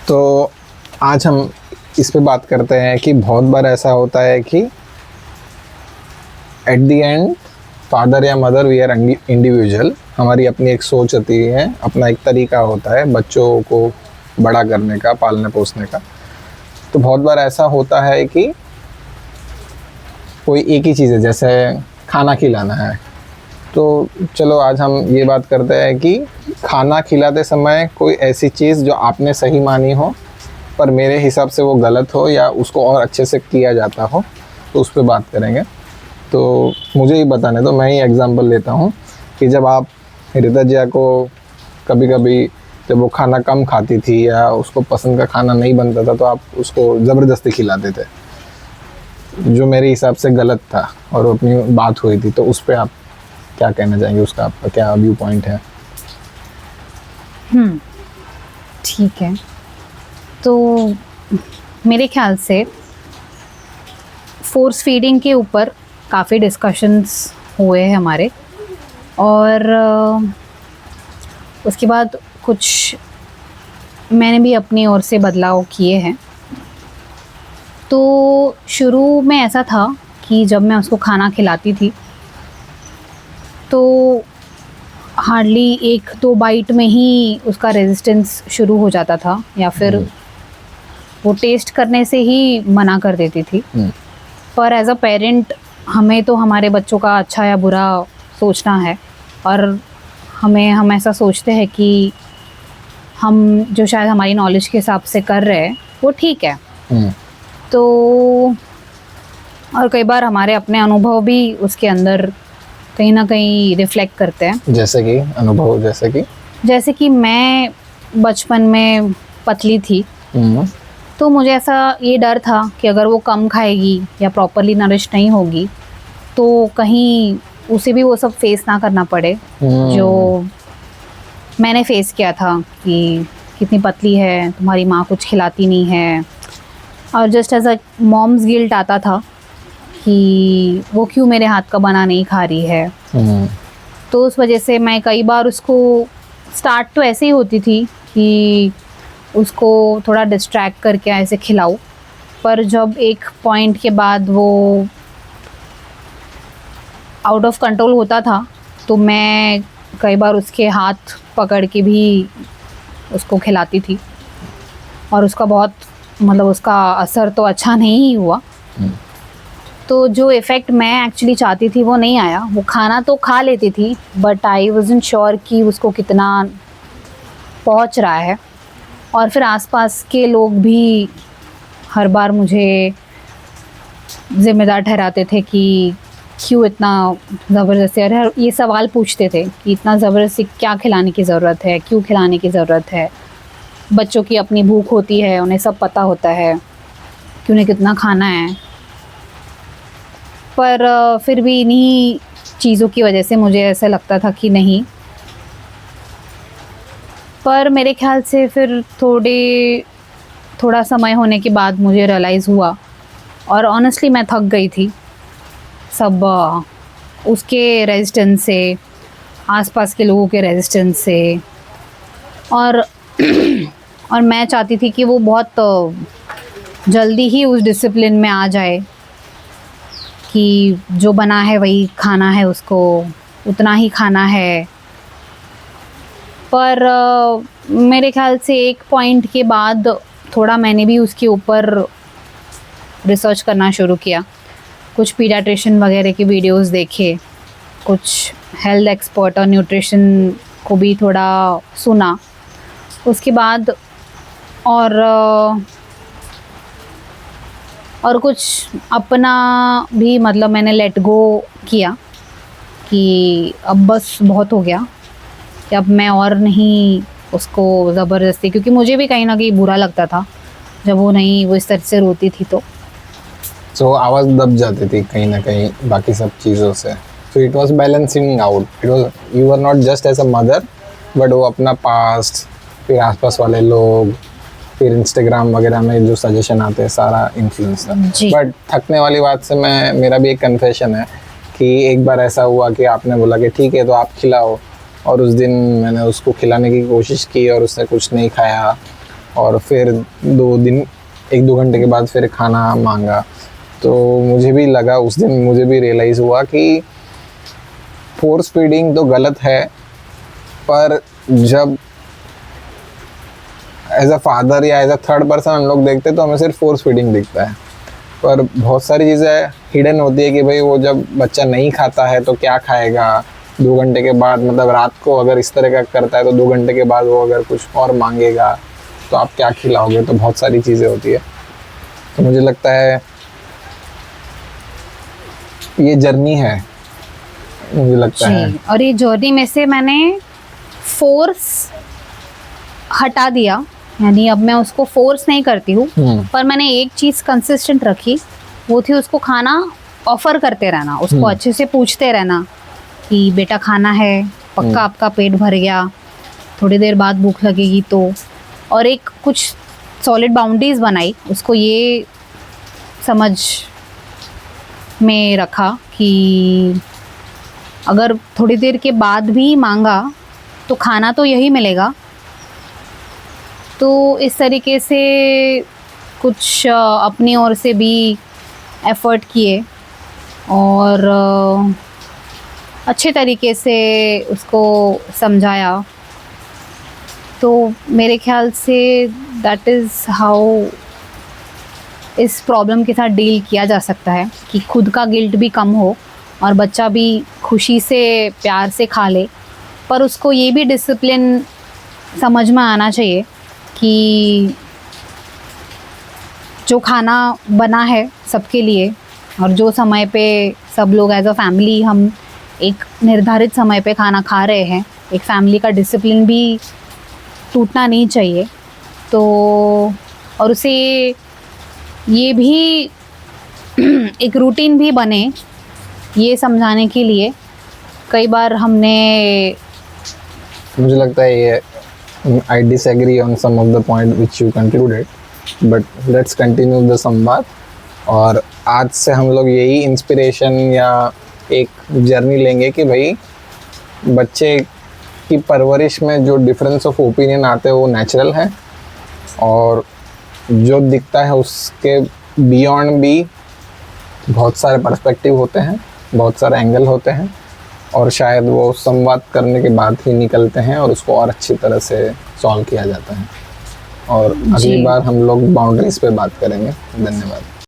तो आज हम इस पे बात करते हैं कि बहुत बार ऐसा होता है कि एट द एंड फादर या मदर वी आर इंडिविजुअल, हमारी अपनी एक सोच होती है, अपना एक तरीका होता है बच्चों को बड़ा करने का, पालने पोसने का। तो बहुत बार ऐसा होता है कि कोई एक ही चीज़ है, जैसे खाना खिलाना है। तो चलो आज हम ये बात करते हैं कि खाना खिलाते समय कोई ऐसी चीज़ जो आपने सही मानी हो पर मेरे हिसाब से वो गलत हो या उसको और अच्छे से किया जाता हो, तो उस पर बात करेंगे। तो मुझे ही बताने दो, मैं ही एग्जांपल लेता हूँ कि जब आप रिता जिया को कभी कभी जब वो खाना कम खाती थी या उसको पसंद का खाना नहीं बनता था तो आप उसको ज़बरदस्ती खिलाते थे, जो मेरे हिसाब से गलत था और अपनी बात हुई थी। तो उस पर आप क्या कहना चाहेंगे, उसका आपका क्या व्यू पॉइंट है? ठीक है। तो मेरे ख्याल से फोर्स फीडिंग के ऊपर काफ़ी डिस्कशंस हुए हैं हमारे, और उसके बाद कुछ मैंने भी अपनी ओर से बदलाव किए हैं। तो शुरू में ऐसा था कि जब मैं उसको खाना खिलाती थी तो हार्डली 1-2 बाइट में ही उसका रेजिस्टेंस शुरू हो जाता था, या फिर वो टेस्ट करने से ही मना कर देती थी। पर एज अ पेरेंट हमें तो हमारे बच्चों का अच्छा या बुरा सोचना है, और हम ऐसा सोचते हैं कि हम जो शायद हमारी नॉलेज के हिसाब से कर रहे हैं वो ठीक है। तो और कई बार हमारे अपने अनुभव भी उसके अंदर कहीं ना कहीं रिफ्लेक्ट करते हैं। जैसे कि अनुभव, जैसे कि मैं बचपन में पतली थी, तो मुझे ऐसा ये डर था कि अगर वो कम खाएगी या प्रॉपरली नरिश नहीं होगी तो कहीं उसे भी वो सब फेस ना करना पड़े जो मैंने फेस किया था, कि कितनी पतली है, तुम्हारी माँ कुछ खिलाती नहीं है। और just as a mom's guilt आता था कि वो क्यों मेरे हाथ का बना नहीं खा रही है। तो उस वजह से मैं कई बार उसको, स्टार्ट तो ऐसे ही होती थी कि उसको थोड़ा डिस्ट्रैक्ट करके ऐसे खिलाऊं, पर जब एक पॉइंट के बाद वो आउट ऑफ कंट्रोल होता था तो मैं कई बार उसके हाथ पकड़ के भी उसको खिलाती थी, और उसका बहुत उसका असर तो अच्छा नहीं हुआ। तो जो इफ़ेक्ट मैं एक्चुअली चाहती थी वो नहीं आया। वो खाना तो खा लेती थी बट आई वाज़न्ट श्योर कि उसको कितना पहुंच रहा है। और फिर आसपास के लोग भी हर बार मुझे ज़िम्मेदार ठहराते थे कि क्यों इतना ज़बरदस्ती, अरे ये सवाल पूछते थे कि इतना ज़बरदस्ती क्या खिलाने की ज़रूरत है, क्यों खिलाने की ज़रूरत है। बच्चों की अपनी भूख होती है, उन्हें सब पता होता है कि उन्हें कितना खाना है। पर फिर भी इन्हीं चीज़ों की वजह से मुझे ऐसा लगता था कि नहीं। पर मेरे ख्याल से फिर थोड़ा समय होने के बाद मुझे रियलाइज़ हुआ, और ऑनेस्टली मैं थक गई थी सब उसके रेजिस्टेंस से, आसपास के लोगों के रेजिस्टेंस से। और और मैं चाहती थी कि वो बहुत जल्दी ही उस डिसिप्लिन में आ जाए कि जो बना है वही खाना है, उसको उतना ही खाना है। पर मेरे ख्याल से एक पॉइंट के बाद थोड़ा मैंने भी उसके ऊपर रिसर्च करना शुरू किया, कुछ पीडियाट्रिशियन वगैरह के वीडियोस देखे, कुछ हेल्थ एक्सपर्ट और न्यूट्रिशन को भी थोड़ा सुना उसके बाद, और कुछ अपना भी मैंने लेट गो किया कि अब बस बहुत हो गया, कि अब मैं और नहीं उसको ज़बरदस्ती, क्योंकि मुझे भी कहीं ना कहीं बुरा लगता था जब वो इस तरह से रोती थी। तो आवाज़ दब जाती थी कहीं ना कहीं बाकी सब चीज़ों से। तो it was balancing out, it was, you are not just as a mother but वो अपना पास्ट, फिर आसपास वाले लोग, फिर इंस्टाग्राम वगैरह में जो सजेशन आते हैं, सारा इन्फ्लुएंस था। बट थकने वाली बात से मेरा भी एक कन्फेशन है कि एक बार ऐसा हुआ कि आपने बोला कि ठीक है तो आप खिलाओ, और उस दिन मैंने उसको खिलाने की कोशिश की और उसने कुछ नहीं खाया, और फिर 2 दिन 1-2 घंटे के बाद फिर खाना मांगा। तो मुझे भी लगा, उस दिन मुझे भी रियलाइज़ हुआ कि फोर्स फीडिंग तो गलत है, पर जब एज अ फादर या एज अ थर्ड पर्सन हम लोग देखते हैं तो हमें सिर्फ फोर्स फीडिंग दिखता है, पर बहुत सारी चीज़ें हिडन होती है कि भाई वो जब बच्चा नहीं खाता है तो क्या खाएगा 2 घंटे के बाद, मतलब रात को अगर इस तरह का करता है तो 2 घंटे के बाद वो अगर कुछ और मांगेगा तो आप क्या खिलाओगे। तो बहुत सारी चीज़ें होती है। तो मुझे लगता है ये जर्नी है, मुझे लगता है। जी, और ये जर्नी में से मैंने फोर्स हटा दिया, यानी अब मैं उसको फोर्स नहीं करती हूँ, पर मैंने एक चीज़ कंसिस्टेंट रखी, वो थी उसको खाना ऑफर करते रहना, उसको अच्छे से पूछते रहना कि बेटा खाना है, पक्का आपका पेट भर गया, थोड़ी देर बाद भूख लगेगी तो। और एक कुछ सॉलिड बाउंड्रीज बनाई, उसको ये समझ में रखा कि अगर थोड़ी देर के बाद भी मांगा तो खाना तो यही मिलेगा। तो इस तरीके से कुछ अपनी ओर से भी एफ़र्ट किए और अच्छे तरीके से उसको समझाया। तो मेरे ख्याल से दैट इज़ हाउ इस प्रॉब्लम के साथ डील किया जा सकता है कि खुद का गिल्ट भी कम हो और बच्चा भी खुशी से प्यार से खा ले, पर उसको ये भी डिसिप्लिन समझ में आना चाहिए कि जो खाना बना है सबके लिए और जो समय पे सब लोग एज अ फैमिली हम एक निर्धारित समय पे खाना खा रहे हैं, एक फैमिली का डिसिप्लिन भी टूटना नहीं चाहिए। तो और उसे ये भी एक रूटीन भी बने, ये समझाने के लिए कई बार हमने, मुझे लगता है ये I disagree on some of the point which you concluded, but let's continue the संवाद। और आज से हम लोग यही इंस्पिरेशन या एक जर्नी लेंगे कि भाई बच्चे की परवरिश में जो डिफरेंस ऑफ ओपिनियन आते हैं वो नेचुरल है, और जो दिखता है उसके बियॉन्ड भी बहुत सारे पर्सपेक्टिव होते हैं, बहुत सारे एंगल होते हैं, और शायद वो संवाद करने के बाद ही निकलते हैं और उसको और अच्छी तरह से सॉल्व किया जाता है। और अगली बार हम लोग बाउंड्रीज पे बात करेंगे। धन्यवाद।